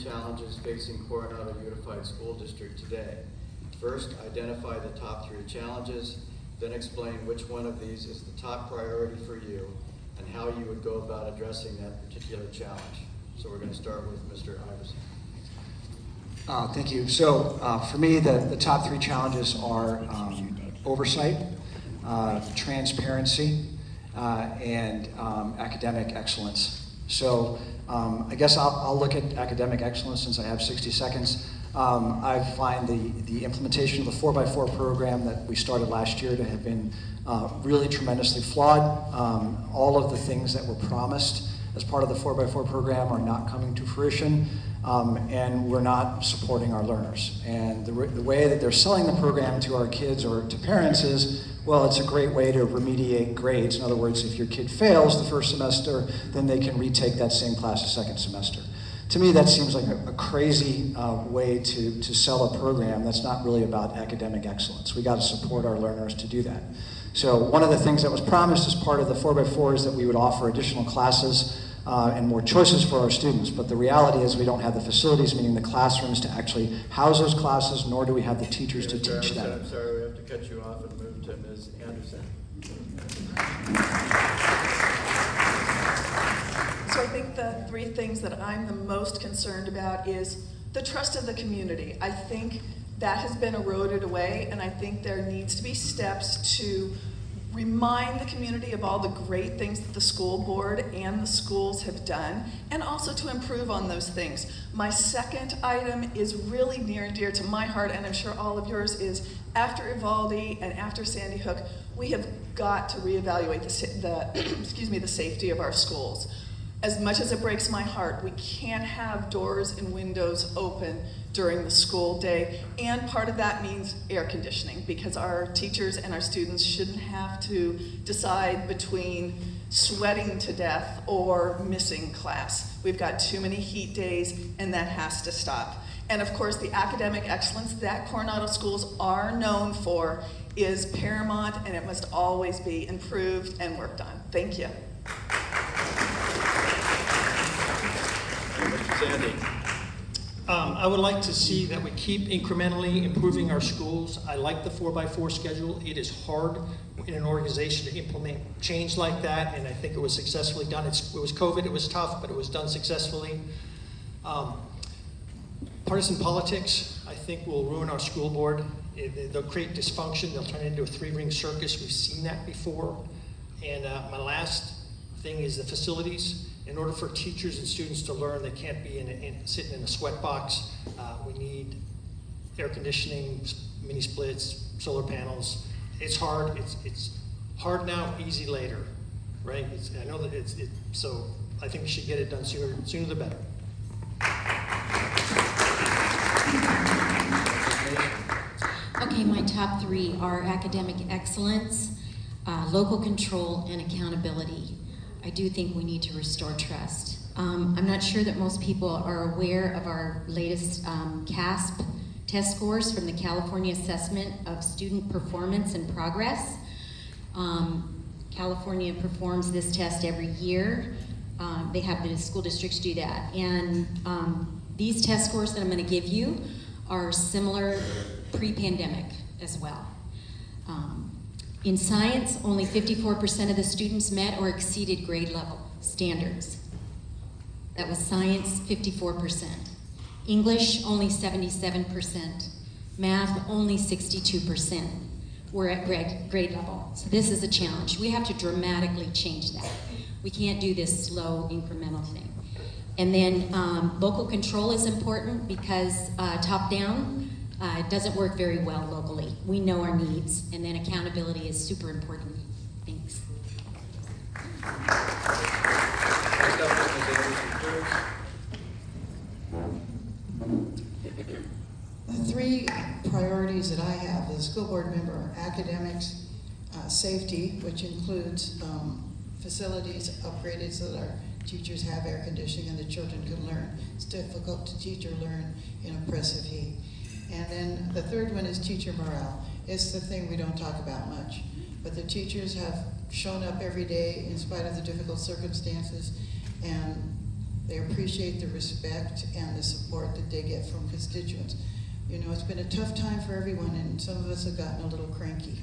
Challenges facing Coronado Unified School District today. First, identify the top 3 challenges, then explain which one of these is the top priority for you and how you would go about addressing that particular challenge. So we're going to start with Mr. Iverson. Thank you. So for me, the top 3 challenges are oversight, transparency, and academic excellence. So I guess I'll look at academic excellence since I have 60 seconds. I find the implementation of the 4x4 program that we started last year to have been really tremendously flawed. All of the things that were promised as part of the 4x4 program are not coming to fruition, and we're not supporting our learners. And the way that they're selling the program to our kids or to parents is, well, it's a great way to remediate grades. In other words, if your kid fails the first semester, then they can retake that same class the second semester. To me, that seems like a crazy way to sell a program that's not really about academic excellence. We got to support our learners to do that. So one of the things that was promised as part of the 4x4 is that we would offer additional classes and more choices for our students. But the reality is we don't have the facilities, meaning the classrooms, to actually house those classes, nor do we have the teachers to teach them. I'm sorry, we have to cut you off and move to Ms. Anderson. So I think the 3 things that I'm the most concerned about is the trust of the community. I think that has been eroded away, and I think there needs to be steps to remind the community of all the great things that the school board and the schools have done, and also to improve on those things. My second item is really near and dear to my heart, and I'm sure all of yours, is after Uvalde and after Sandy Hook, we have got to reevaluate the safety of our schools. As much as it breaks my heart, we can't have doors and windows open during the school day, and part of that means air conditioning, because our teachers and our students shouldn't have to decide between sweating to death or missing class. We've got too many heat days, and that has to stop. And of course, the academic excellence that Coronado schools are known for is paramount, and it must always be improved and worked on. Thank you. Mr. Sandy. I would like to see that we keep incrementally improving our schools. I like the 4x4 schedule. It is hard in an organization to implement change like that, and I think it was successfully done. It was COVID, it was tough, but it was done successfully. Partisan politics, I think, will ruin our school board. They'll create dysfunction. They'll turn it into a 3-ring circus. We've seen that before. And my last thing is the facilities. In order for teachers and students to learn, they can't be sitting in a sweat box. We need air conditioning, mini splits, solar panels. It's hard. It's hard now, easy later, right? I know that so I think we should get it done sooner the better. Okay, my top 3 are academic excellence, local control, and accountability. I do think we need to restore trust. I'm not sure that most people are aware of our latest CASP test scores from the California Assessment of Student Performance and Progress. California performs this test every year. They have the school districts do that. And these test scores that I'm going to give you are similar pre-pandemic as well. In science, only 54% of the students met or exceeded grade level standards. That was science, 54%. English, only 77%. Math, only 62% were at grade level. So this is a challenge. We have to dramatically change that. We can't do this slow, incremental thing. And then local control is important because top-down, it doesn't work very well locally. We know our needs, and then accountability is super important. Thanks. The 3 priorities that I have as a school board member are academics, safety, which includes facilities upgraded so that our teachers have air conditioning and the children can learn. It's difficult to teach or learn in oppressive heat. And then the 3rd one is teacher morale. It's the thing we don't talk about much. But the teachers have shown up every day in spite of the difficult circumstances, and They appreciate the respect and the support that they get from constituents. You know, it's been a tough time for everyone, and some of us have gotten a little cranky.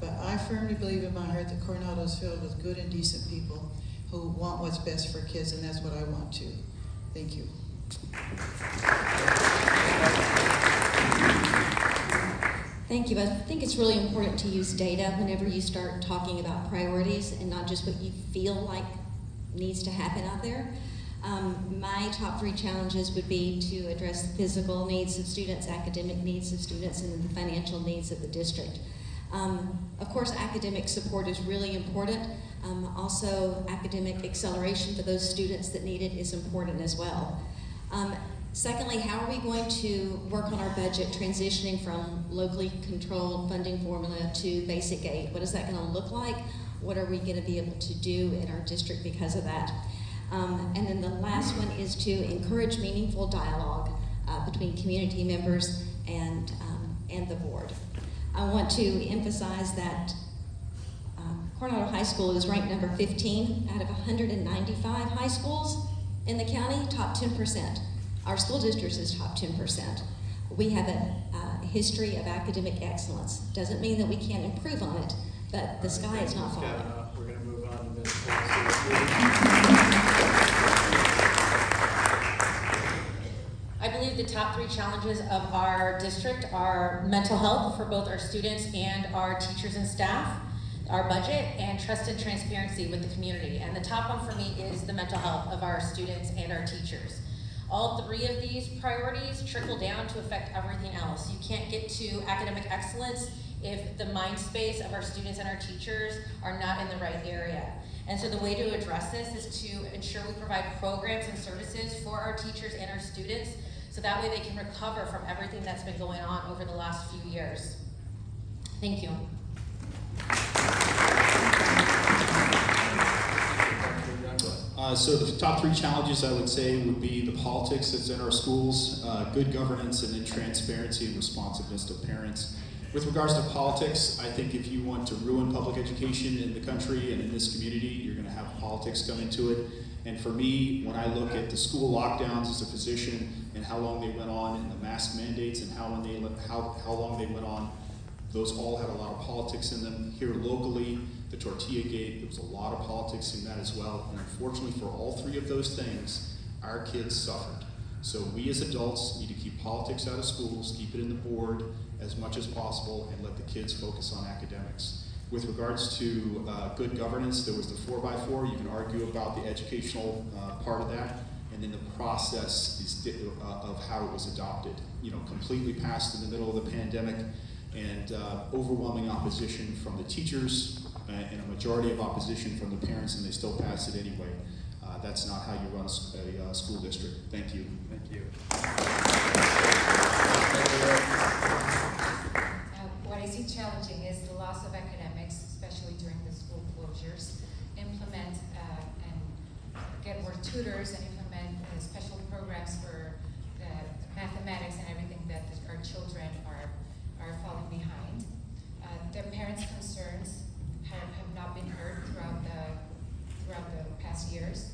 But I firmly believe in my heart that Coronado is filled with good and decent people who want what's best for kids, and that's what I want too. Thank you. Thank you. I think it's really important to use data whenever you start talking about priorities and not just what you feel like needs to happen out there. My top 3 challenges would be to address the physical needs of students, academic needs of students, and then the financial needs of the district. Of course, academic support is really important. Also, academic acceleration for those students that need it is important as well. Secondly, how are we going to work on our budget transitioning from locally controlled funding formula to basic aid? What is that going to look like? What are we going to be able to do in our district because of that? And then the last one is to encourage meaningful dialogue between community members and the board. I want to emphasize that Coronado High School is ranked number 15 out of 195 high schools in the county, top 10%. Our school district is top 10%. We have a history of academic excellence. Doesn't mean that we can't improve on it, but the sky is not falling. We're going to move on to Ms. I believe the top 3 challenges of our district are mental health for both our students and our teachers and staff, our budget, and trust and transparency with the community. And the top one for me is the mental health of our students and our teachers. All 3 of these priorities trickle down to affect everything else. You can't get to academic excellence if the mind space of our students and our teachers are not in the right area. And so the way to address this is to ensure we provide programs and services for our teachers and our students, so that way they can recover from everything that's been going on over the last few years. Thank you. So the top 3 challenges I would say would be the politics that's in our schools, good governance, and then transparency and responsiveness to parents. With regards to politics, I think if you want to ruin public education in the country and in this community, you're going to have politics come into it. And for me, when I look at the school lockdowns as a physician and how long they went on, and the mask mandates and how long they went on, those all had a lot of politics in them. Here locally, the Tortilla Gate, there was a lot of politics in that as well. And unfortunately for all 3 of those things, our kids suffered. So we as adults need to keep politics out of schools, keep it in the board as much as possible, and let the kids focus on academics. With regards to good governance, there was the 4x4. You can argue about the educational part of that, and then the process of how it was adopted. You know, completely passed in the middle of the pandemic, and overwhelming opposition from the teachers, and a majority of opposition from the parents, and they still passed it anyway. That's not how you run a school district. Thank you. Thank you. What I see challenging is the loss of academics, especially during the school closures. Implement and get more tutors and implement special programs for the mathematics and everything that our children are falling behind. Their parents' concerns have not been heard throughout the past years.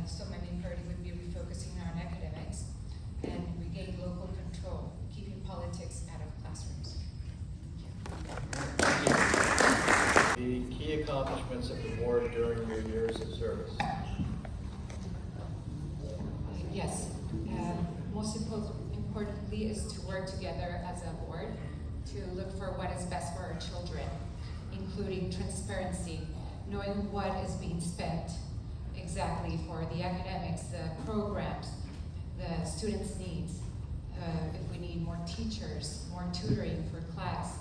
So my main priority would be refocusing on academics and regain local control, keeping politics out of classrooms. The key accomplishments of the board during your years of service. Yes. Most importantly is to work together as a board to look for what is best for our children, including transparency, knowing what is being spent exactly for the academics, the programs, the students' needs. If we need more teachers, more tutoring for class,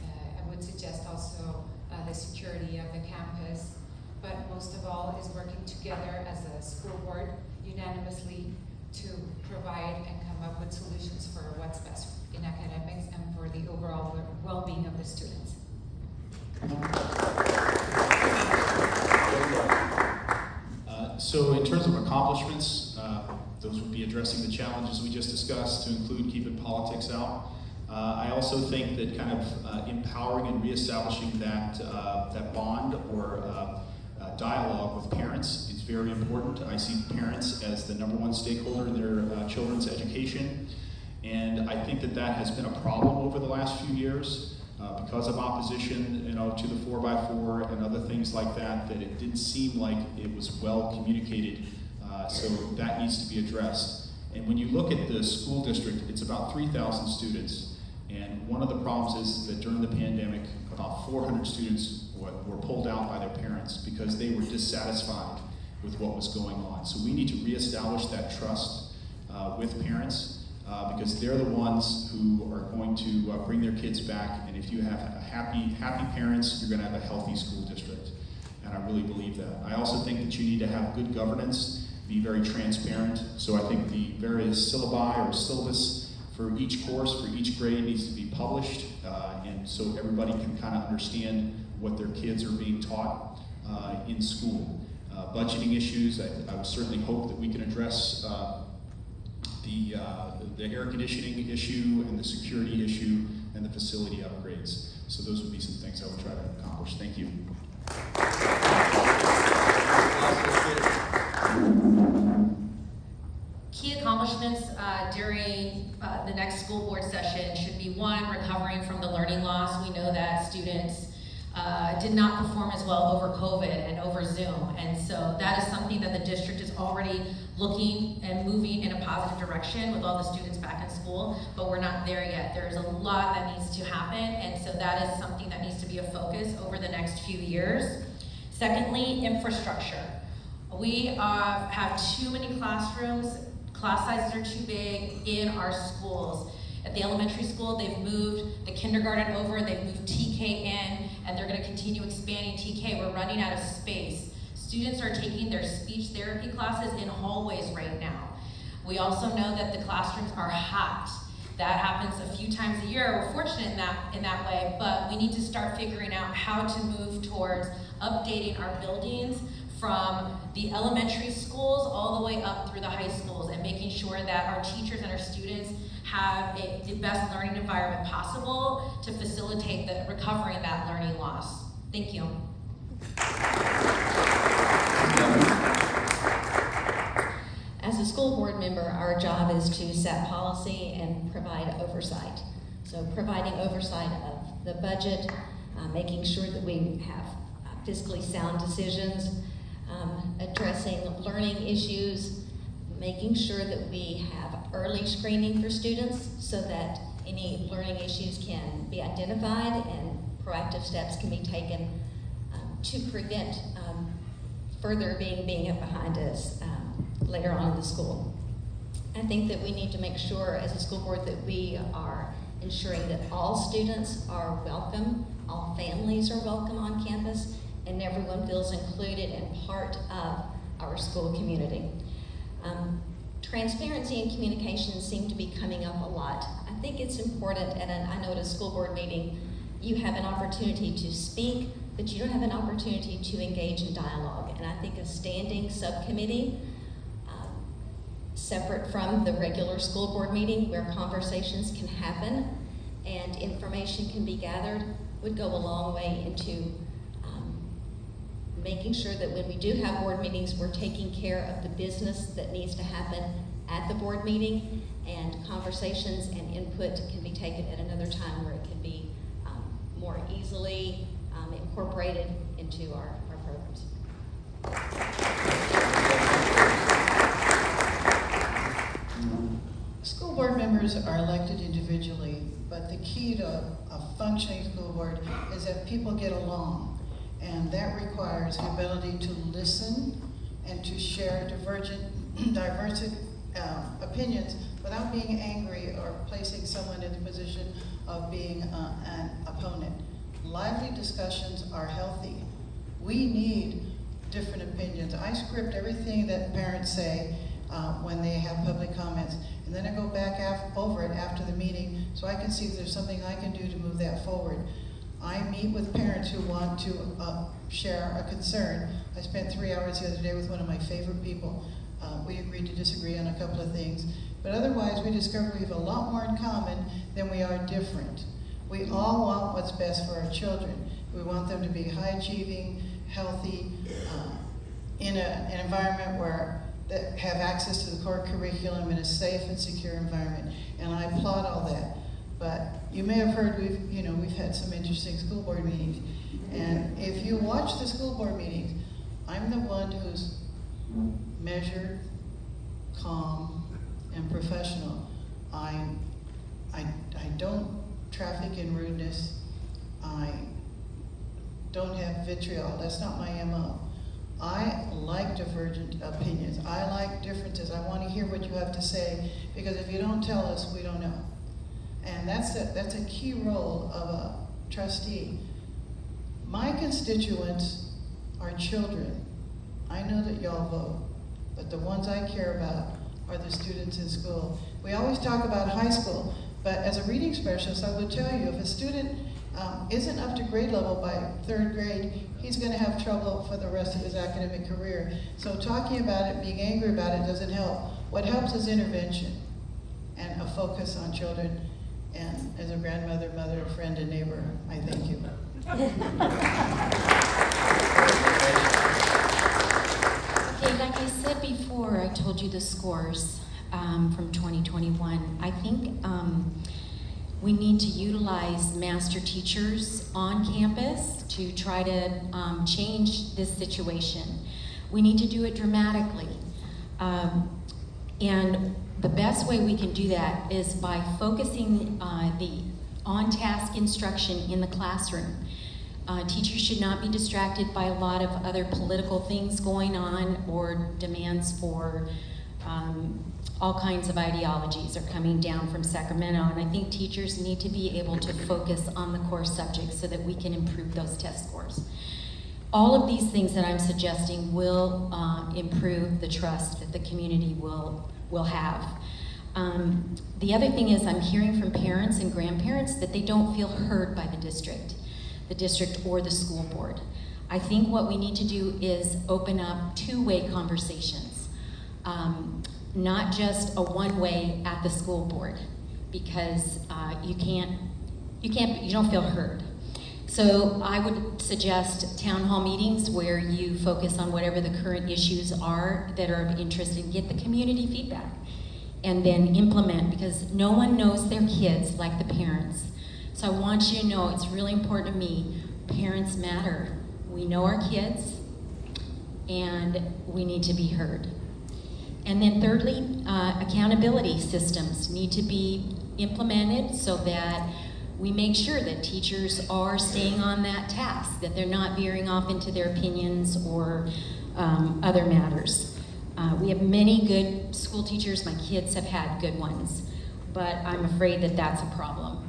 I would suggest also the security of the campus, but most of all is working together as a school board unanimously to provide and come up with solutions for what's best in academics and for the overall well-being of the students. So in terms of accomplishments, those would be addressing the challenges we just discussed, to include keeping politics out. I also think that kind of empowering and reestablishing that bond or dialogue with parents is very important. I see parents as the x1 stakeholder in their children's education, and I think that has been a problem over the last few years because of opposition, to the 4x4 and other things like that. That it didn't seem like it was well communicated. So that needs to be addressed. And when you look at the school district, it's about 3,000 students. And one of the problems is that during the pandemic, about 400 students were pulled out by their parents because they were dissatisfied with what was going on. So we need to reestablish that trust with parents because they're the ones who are going to bring their kids back. And if you have happy parents, you're going to have a healthy school district. And I really believe that. I also think that you need to have good governance, be very transparent. So I think the various syllabi or syllabus for each course, for each grade needs to be published, and so everybody can kind of understand what their kids are being taught in school. Budgeting issues, I would certainly hope that we can address the air conditioning issue and the security issue and the facility upgrades. So those would be some things I would try to accomplish. Thank you. Key accomplishments during the next school board session should be: one, recovering from the learning loss. We know that students did not perform as well over COVID and over Zoom, and so that is something that the district is already looking and moving in a positive direction with all the students back in school, but we're not there yet. There's a lot that needs to happen, and so that is something that needs to be a focus over the next few years. Secondly, infrastructure. We have too many classrooms. Class sizes are too big in our schools. At the elementary school, they've moved the kindergarten over, they've moved TK in, and they're gonna continue expanding TK. We're running out of space. Students are taking their speech therapy classes in hallways right now. We also know that the classrooms are hot. That happens a few times a year. We're fortunate in that way, but we need to start figuring out how to move towards updating our buildings from the elementary schools all the way up through the high schools, and making sure that our teachers and our students have the best learning environment possible to facilitate the recovery of that learning loss. Thank you. As a school board member, our job is to set policy and provide oversight. So providing oversight of the budget, making sure that we have fiscally sound decisions, addressing learning issues, making sure that we have early screening for students so that any learning issues can be identified and proactive steps can be taken to prevent further being behind us later on in the school. I think that we need to make sure as a school board that we are ensuring that all students are welcome, all families are welcome on campus, and everyone feels included and part of our school community. Transparency and communication seem to be coming up a lot. I think it's important, and I know at a school board meeting, you have an opportunity to speak, but you don't have an opportunity to engage in dialogue. And I think a standing subcommittee, separate from the regular school board meeting where conversations can happen and information can be gathered, would go a long way into making sure that when we do have board meetings, we're taking care of the business that needs to happen at the board meeting, and conversations and input can be taken at another time where it can be more easily incorporated into our programs. School board members are elected individually, but the key to a functioning school board is that people get along. And that requires the ability to listen and to share diverse opinions without being angry or placing someone in the position of being an opponent. Lively discussions are healthy. We need different opinions. I script everything that parents say when they have public comments, and then I go back over it after the meeting so I can see if there's something I can do to move that forward. I meet with parents who want to share a concern. I spent 3 hours the other day with one of my favorite people. We agreed to disagree on a couple of things, but otherwise we discovered we have a lot more in common than we are different. We all want what's best for our children. We want them to be high achieving, healthy, in an environment where that have access to the core curriculum in a safe and secure environment. And I applaud all that. But you may have heard we've had some interesting school board meetings. And if you watch the school board meetings, I'm the one who's measured, calm, and professional. I don't traffic in rudeness. I don't have vitriol. That's not my MO. I like divergent opinions. I like differences. I want to hear what you have to say, because if you don't tell us, we don't know. And that's a key role of a trustee. My constituents are children. I know that y'all vote, but the ones I care about are the students in school. We always talk about high school, but as a reading specialist, I would tell you, if a student isn't up to grade level by 3rd grade, he's going to have trouble for the rest of his academic career. So talking about it, being angry about it doesn't help. What helps is intervention and a focus on children. And as a grandmother, mother, friend, and neighbor, I thank you. Okay, like I said before, I told you the scores from 2021. I think we need to utilize master teachers on campus to try to change this situation. We need to do it dramatically. And the best way we can do that is by focusing the on-task instruction in the classroom. Teachers should not be distracted by a lot of other political things going on or demands for all kinds of ideologies are coming down from Sacramento, and I think teachers need to be able to focus on the core subjects so that we can improve those test scores. All of these things that I'm suggesting will improve the trust that the community will have. The other thing is I'm hearing from parents and grandparents that they don't feel heard by the district or the school board. I think what we need to do is open up two-way conversations. Not just a one-way at the school board, because you don't feel heard. So I would suggest town hall meetings where you focus on whatever the current issues are that are of interest and get the community feedback, and then implement, because no one knows their kids like the parents. So I want you to know, it's really important to me, parents matter. We know our kids, and we need to be heard. And then thirdly, accountability systems need to be implemented so that we make sure that teachers are staying on that task, that they're not veering off into their opinions or other matters. We have many good school teachers. My kids have had good ones, but I'm afraid that that's a problem.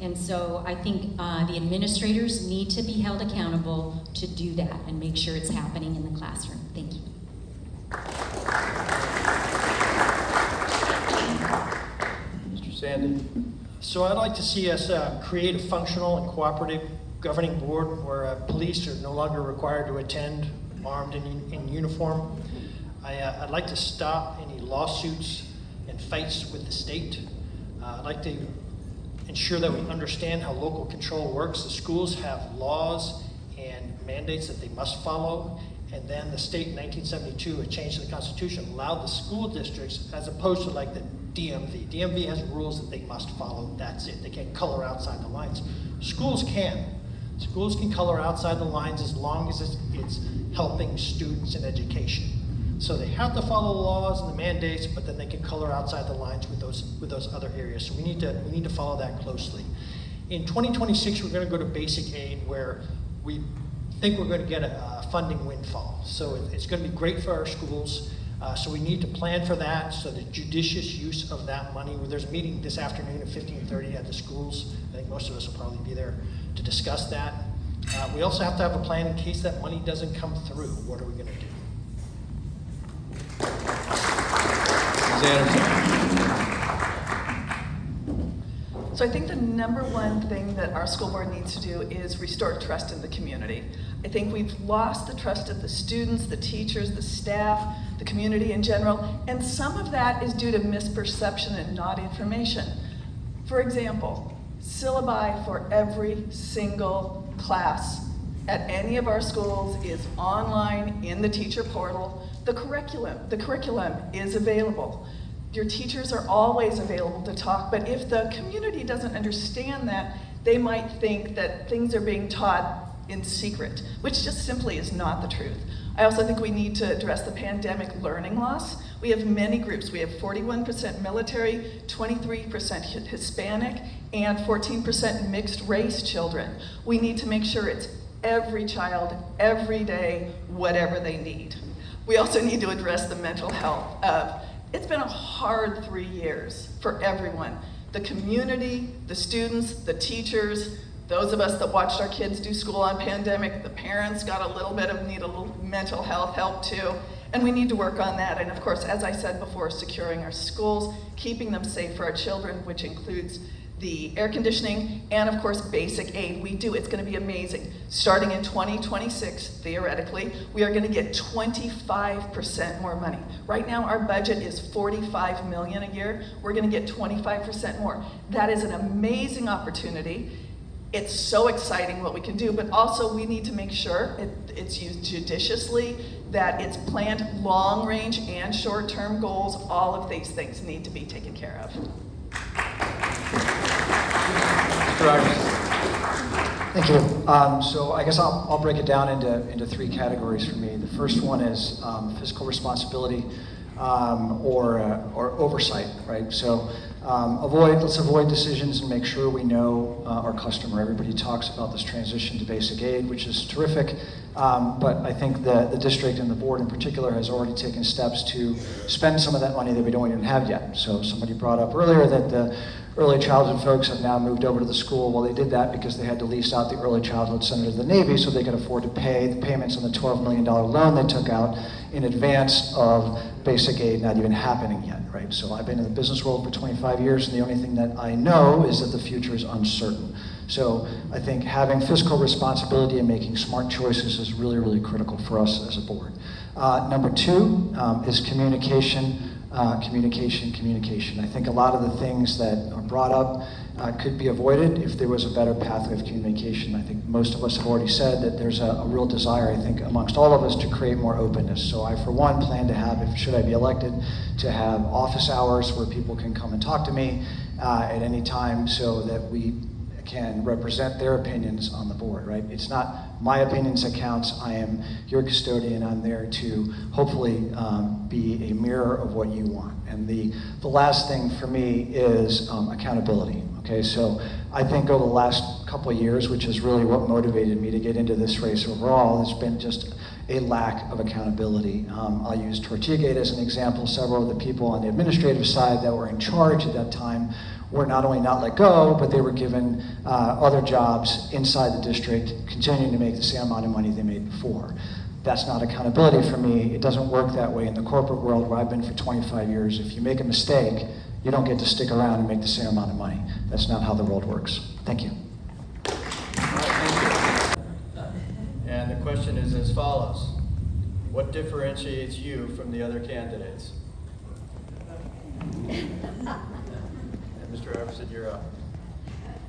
And so I think the administrators need to be held accountable to do that and make sure it's happening in the classroom. Thank you. Mr. Sandy? So I'd like to see us create a functional and cooperative governing board where police are no longer required to attend armed and in uniform. I'd like to stop any lawsuits and fights with the state. I'd like to ensure that we understand how local control works. The schools have laws and mandates that they must follow, and then the state in 1972, a change to the Constitution, allowed the school districts, as opposed to like the DMV. DMV has rules that they must follow, that's it. They can't color outside the lines. Schools can. Schools can color outside the lines as long as it's helping students in education. So they have to follow the laws and the mandates, but then they can color outside the lines with those other areas. So we need to follow that closely. In 2026, we're going to go to basic aid, where we think we're going to get a funding windfall. So it's going to be great for our schools. So we need to plan for that. So the judicious use of that money. There's a meeting this afternoon at 15:30 at the schools. I think most of us will probably be there to discuss that. We also have to have a plan in case that money doesn't come through. What are we going to do? Ms. Anderson? So I think the number one thing that our school board needs to do is restore trust in the community. I think we've lost the trust of the students, the teachers, the staff, the community in general, and some of that is due to misperception and not information. For example, syllabi for every single class at any of our schools is online in the teacher portal. The curriculum is available. Your teachers are always available to talk, but if the community doesn't understand that, they might think that things are being taught in secret, which just simply is not the truth. I also think we need to address the pandemic learning loss. We have many groups. We have 41% military, 23% Hispanic, and 14% mixed race children. We need to make sure it's every child, every day, whatever they need. We also need to address the mental health of, it's been a hard 3 years for everyone. The community, the students, the teachers, those of us that watched our kids do school on pandemic, the parents got need a little mental health help too. And we need to work on that. And of course, as I said before, securing our schools, keeping them safe for our children, which includes the air conditioning, and of course, basic aid. It's gonna be amazing. Starting in 2026, theoretically, we are gonna get 25% more money. Right now, our budget is $45 million a year. We're gonna get 25% more. That is an amazing opportunity. It's so exciting what we can do, but also we need to make sure it's used judiciously, that it's planned long range and short-term goals. All of these things need to be taken care of. Mr. Iverson. Thank you. So I guess I'll break it down into three categories for me. The first one is fiscal responsibility or oversight, right? So let's avoid decisions and make sure we know our customer. Everybody talks about this transition to basic aid, which is terrific, but I think the district and the board in particular has already taken steps to spend some of that money that we don't even have yet. So somebody brought up earlier that the early childhood folks have now moved over to the school. Well, they did that because they had to lease out the early childhood center to the Navy so they could afford to pay the payments on the $12 million loan they took out in advance of basic aid not even happening yet, right? So I've been in the business world for 25 years, and the only thing that I know is that the future is uncertain. So I think having fiscal responsibility and making smart choices is really, really critical for us as a board. Number two is communication. Communication. I think a lot of the things that are brought up could be avoided if there was a better pathway of communication. I think most of us have already said that there's a real desire, I think, amongst all of us to create more openness. So I, for one, plan to have, should I be elected, to have office hours where people can come and talk to me at any time so that we can represent their opinions on the board, right? It's not my opinions that counts. I am your custodian. I'm there to hopefully be a mirror of what you want. And the last thing for me is accountability, okay? So I think over the last couple of years, which is really what motivated me to get into this race overall, there's been just a lack of accountability. I'll use Tortilla as an example. Several of the people on the administrative side that were in charge at that time were not only not let go, but they were given other jobs inside the district, continuing to make the same amount of money they made before. That's not accountability for me. It doesn't work that way in the corporate world where I've been for 25 years. If you make a mistake, you don't get to stick around and make the same amount of money. That's not how the world works. Thank you. All right, thank you. And the question is as follows. What differentiates you from the other candidates? Mr. Iverson, you're up.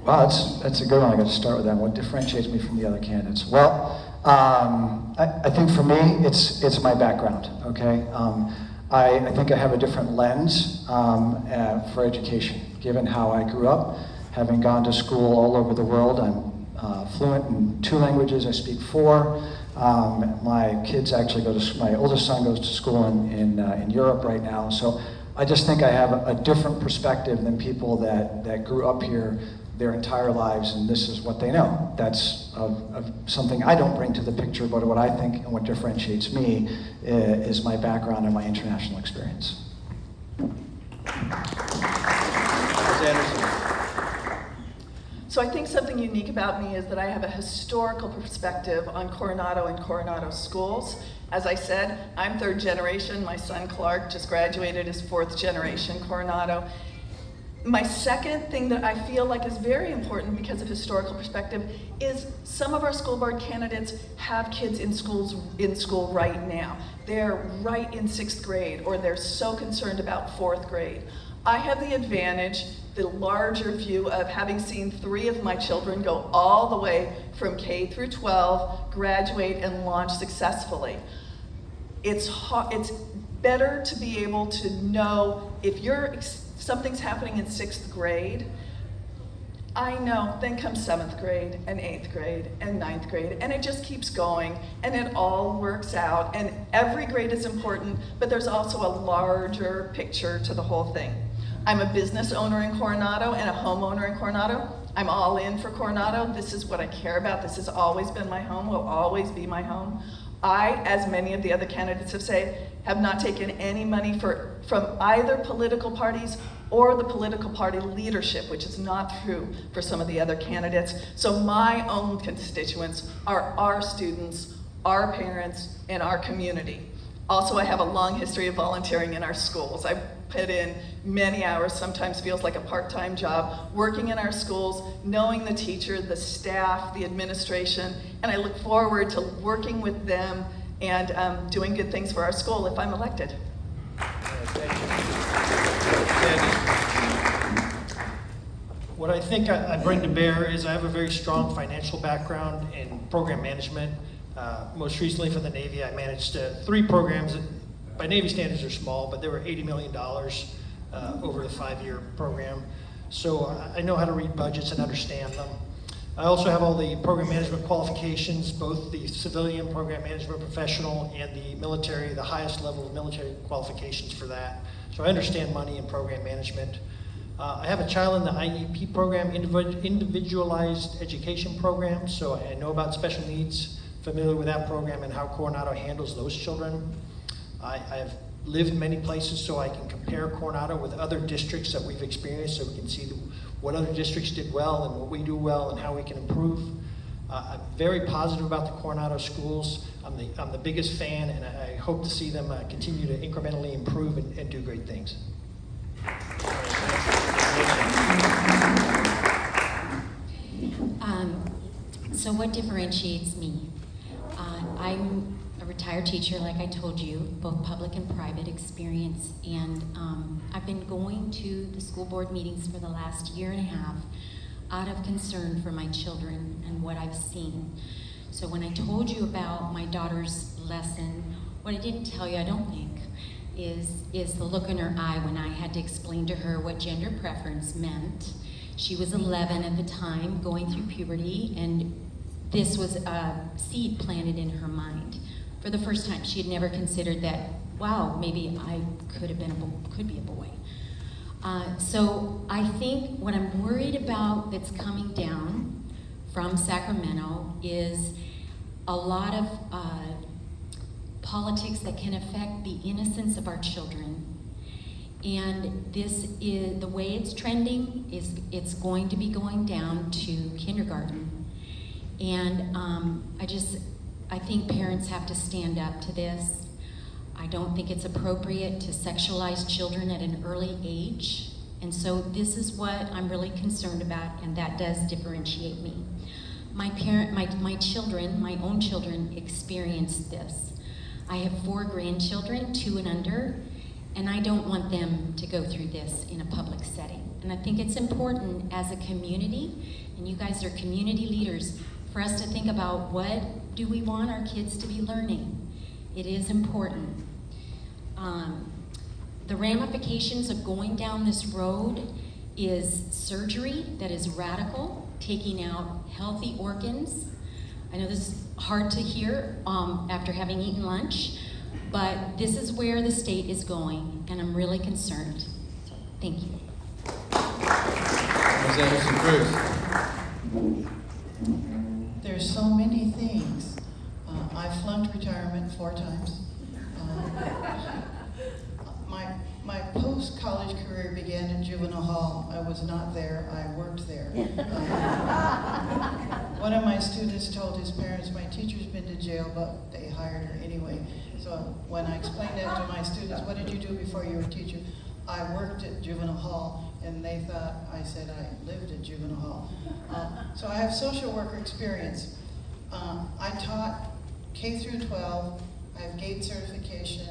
Well, that's a good one. I got to start with that. What differentiates me from the other candidates? Well, I think for me, it's my background. Okay, I think I have a different lens for education, given how I grew up, having gone to school all over the world. I'm fluent in 2 languages. I speak 4. My kids actually my oldest son goes to school in Europe right now. So I just think I have a different perspective than people that grew up here their entire lives, and this is what they know. That's something I don't bring to the picture, but what I think and what differentiates me is my background and my international experience. Ms. Anderson. So I think something unique about me is that I have a historical perspective on Coronado and Coronado schools. As I said, I'm 3rd generation. My son Clark just graduated as 4th generation Coronado. My second thing that I feel like is very important because of historical perspective is some of our school board candidates have kids in school right now. They're right in 6th grade, or they're so concerned about 4th grade. I have the advantage, the larger view of having seen 3 of my children go all the way from K through 12, graduate, and launch successfully. It's better to be able to know if something's happening in 6th grade. I know, then comes 7th grade, and 8th grade, and 9th grade, and it just keeps going, and it all works out, and every grade is important, but there's also a larger picture to the whole thing. I'm a business owner in Coronado and a homeowner in Coronado. I'm all in for Coronado. This is what I care about. This has always been my home, will always be my home. I, as many of the other candidates have not taken any money from either political parties or the political party leadership, which is not true for some of the other candidates. So my own constituents are our students, our parents, and our community. Also, I have a long history of volunteering in our schools. I put in many hours, sometimes feels like a part-time job, working in our schools, knowing the teacher, the staff, the administration, and I look forward to working with them and doing good things for our school if I'm elected. Thank you. What I think I bring to bear is I have a very strong financial background in program management. Most recently for the Navy, I managed 3 programs that, by Navy standards, are small, but they were $80 million over the 5-year program. So I know how to read budgets and understand them. I also have all the program management qualifications, both the civilian program management professional and the military, the highest level of military qualifications for that. So I understand money and program management. I have a child in the IEP program, individualized education program, so I know about special needs, familiar with that program and how Coronado handles those children. I've lived many places, so I can compare Coronado with other districts that we've experienced, so we can see what other districts did well and what we do well and how we can improve. I'm very positive about the Coronado schools. I'm the biggest fan, and I hope to see them continue to incrementally improve and do great things. So what differentiates me? I'm a retired teacher, like I told you, both public and private experience, and I've been going to the school board meetings for the last 1.5 years out of concern for my children and what I've seen. So when I told you about my daughter's lesson, what I didn't tell you, I don't think, is the look in her eye when I had to explain to her what gender preference meant. She was 11 at the time, going through puberty, and this was a seed planted in her mind. For the first time, she had never considered that, wow, maybe I could be a boy. So I think what I'm worried about that's coming down from Sacramento is a lot of politics that can affect the innocence of our children. And this is, the way it's trending is it's going to be going down to kindergarten. And I think parents have to stand up to this. I don't think it's appropriate to sexualize children at an early age. And so this is what I'm really concerned about, and that does differentiate me. My children, my own children, experienced this. I have 4 grandchildren, 2 and under, and I don't want them to go through this in a public setting. And I think it's important as a community, and you guys are community leaders, for us to think about what do we want our kids to be learning. It is important. The ramifications of going down this road is surgery that is radical, taking out healthy organs. I know this is hard to hear after having eaten lunch, but this is where the state is going, and I'm really concerned. So, thank you. Ms. Anderson-Cruz. There's so many things. I flunked retirement 4 times. My post-college career began in juvenile hall. I was not there, I worked there. One of my students told his parents, my teacher's been to jail, but they hired her anyway. So when I explained that to my students, what did you do before you were a teacher? I worked at juvenile hall, and they thought I said I lived at juvenile hall. So I have social worker experience. I taught K through 12. I have GATE certification.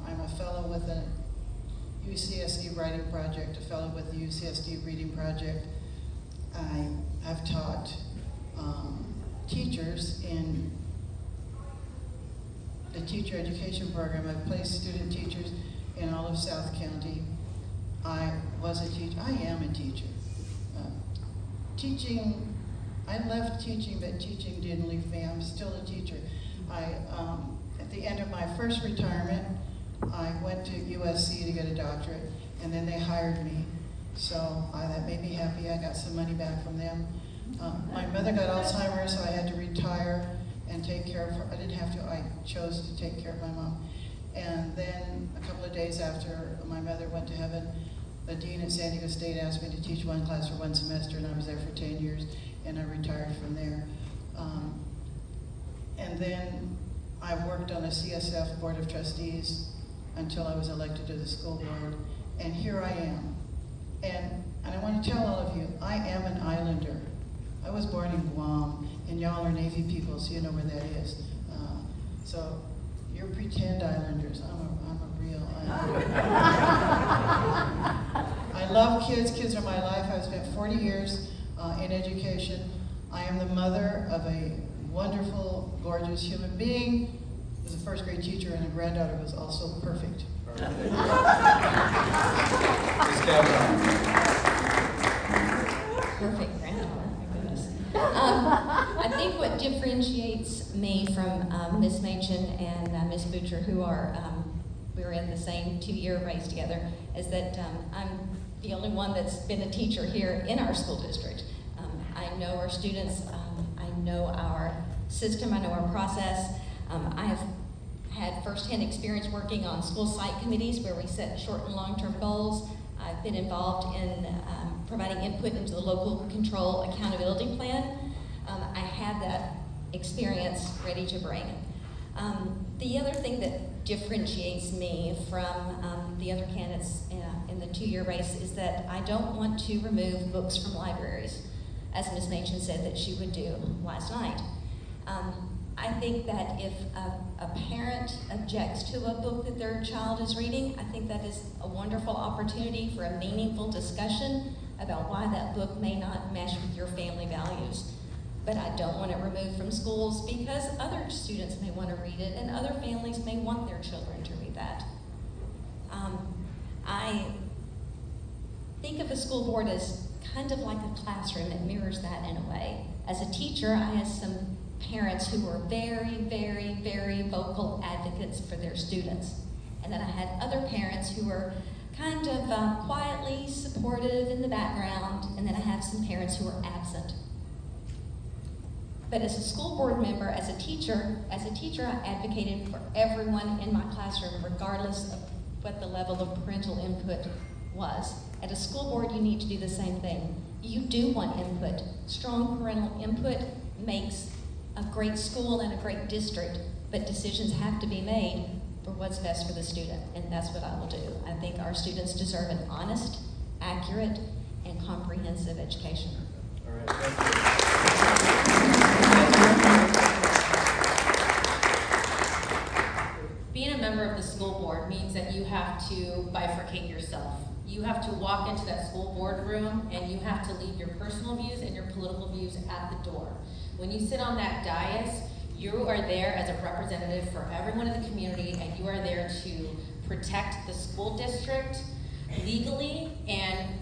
I'm a fellow with a UCSD writing project, a fellow with the UCSD reading project. I've taught teachers in the teacher education program. I've placed student teachers in all of South County. I was a teacher. I am a teacher. Teaching, I left teaching, but teaching didn't leave me. I'm still a teacher. At the end of my first retirement, I went to USC to get a doctorate, and then they hired me. So that made me happy. I got some money back from them. My mother got Alzheimer's, so I had to retire and take care of her. I didn't have to, I chose to take care of my mom. And then a couple of days after my mother went to heaven, the dean at San Diego State asked me to teach one class for one semester, and I was there for 10 years, and I retired from there. And then I worked on the CSF Board of Trustees until I was elected to the school board, and here I am. And I want to tell all of you, I am an islander. I was born in Guam, and y'all are Navy people, so you know where that is. So you're pretend islanders. I'm a real islander. I love kids. Kids are my life. I've spent 40 years in education. I am the mother of a wonderful, gorgeous human being. I was a first grade teacher, and a granddaughter who was also perfect. Perfect granddaughter, my goodness. I think what differentiates me from Ms. Machen and Ms. Butcher, who are, we were in the same 2-year race together, is that I'm the only one that's been a teacher here in our school district. I know our students, I know our system, I know our process. I have had firsthand experience working on school site committees where we set short and long-term goals. I've been involved in providing input into the local control accountability plan. I have that experience ready to bring. The other thing that differentiates me from the other candidates in the 2-year race is that I don't want to remove books from libraries, as Ms. Machen said that she would do last night. I think that if a parent objects to a book that their child is reading, I think that is a wonderful opportunity for a meaningful discussion about why that book may not mesh with your family values. But I don't want it removed from schools because other students may want to read it and other families may want their children to read that. I think of a school board as kind of like a classroom. It mirrors that in a way. As a teacher, I had some parents who were very, very, very vocal advocates for their students. And then I had other parents who were kind of quietly supportive in the background, and then I have some parents who were absent. But as a school board member, as a teacher, I advocated for everyone in my classroom, regardless of what the level of parental input was. At a school board, you need to do the same thing. You do want input. Strong parental input makes a great school and a great district, but decisions have to be made for what's best for the student, and that's what I will do. I think our students deserve an honest, accurate, and comprehensive education. All right, thank you. Being a member of the school board means that you have to bifurcate yourself. You have to walk into that school board room and you have to leave your personal views and your political views at the door. When you sit on that dais, you are there as a representative for everyone in the community, and you are there to protect the school district legally and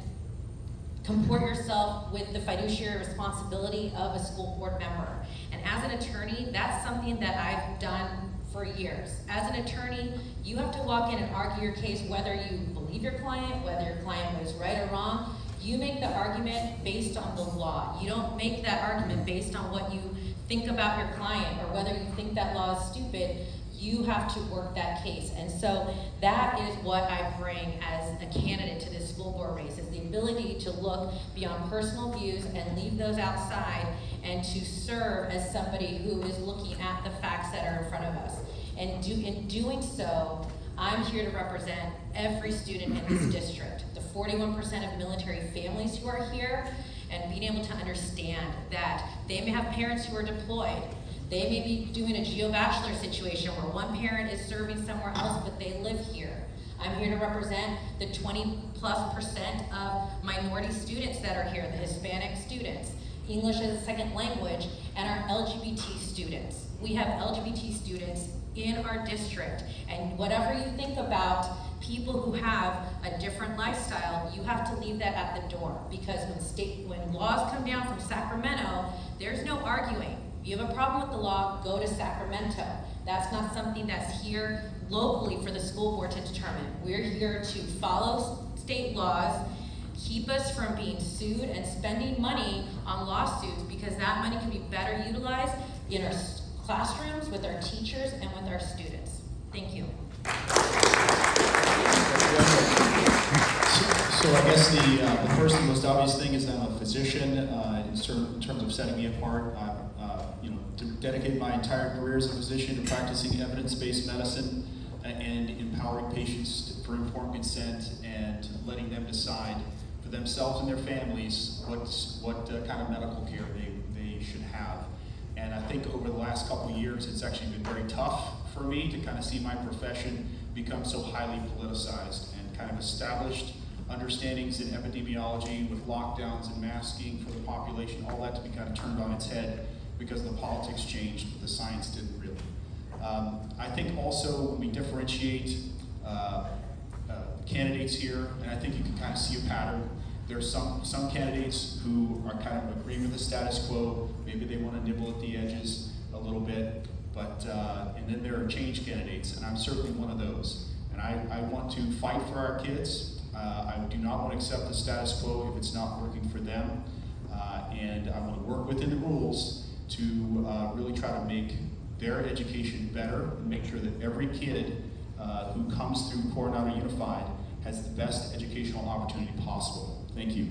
comport yourself with the fiduciary responsibility of a school board member. And as an attorney, that's something that I've done for years. As an attorney, you have to walk in and argue your case whether you believe your client, whether your client was right or wrong. You make the argument based on the law. You don't make that argument based on what you think about your client or whether you think that law is stupid. You have to work that case. And so that is what I bring as a candidate to this school board race, is the ability to look beyond personal views and leave those outside and to serve as somebody who is looking at the facts that are in front of us. And in doing so, I'm here to represent every student in this district, the 41% of military families who are here, and being able to understand that they may have parents who are deployed. They may be doing a geo-bachelor situation where one parent is serving somewhere else, but they live here. I'm here to represent the 20+% of minority students that are here, the Hispanic students, English as a second language, and our LGBT students. We have LGBT students in our district, and whatever you think about people who have a different lifestyle, you have to leave that at the door, because when laws come down from Sacramento, there's no arguing. If you have a problem with the law, go to Sacramento. That's not something that's here locally for the school board to determine. We're here to follow state laws, keep us from being sued and spending money on lawsuits, because that money can be better utilized in our classrooms, with our teachers, and with our students. Thank you. So I guess the first and most obvious thing is I'm a physician. In terms of setting me apart, to dedicate my entire career as a physician to practicing evidence-based medicine and empowering patients for informed consent and letting them decide for themselves and their families what kind of medical care they should have. And I think over the last couple of years, it's actually been very tough for me to kind of see my profession become so highly politicized, and kind of established understandings in epidemiology with lockdowns and masking for the population, all that to be kind of turned on its head because the politics changed, but the science didn't really. I think also when we differentiate candidates here, and I think you can kind of see a pattern. There's some candidates who are kind of agreeing with the status quo. Maybe they want to nibble at the edges a little bit, but and then there are change candidates, and I'm certainly one of those. And I want to fight for our kids. I do not want to accept the status quo if it's not working for them, and I want to work within the rules to really try to make their education better and make sure that every kid who comes through Coronado Unified has the best educational opportunity possible. Thank you.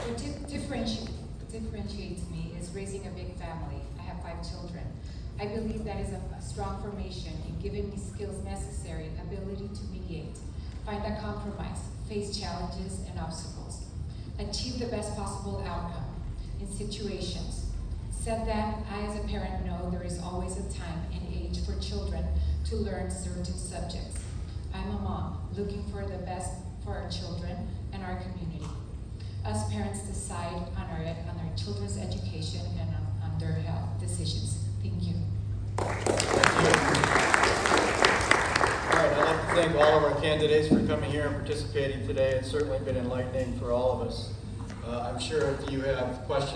What differentiates me is raising a big family. I have 5 children. I believe that is a strong formation in giving me skills necessary, ability to mediate, find a compromise, face challenges and obstacles, achieve the best possible outcome in situations. Said that, I as a parent know there is always a time and age for children to learn certain subjects. I'm a mom looking for the best for our children and our community. Us parents decide on our children's education and on their health decisions. Thank you. All right, I'd like to thank all of our candidates for coming here and participating today. It's certainly been enlightening for all of us. I'm sure if you have questions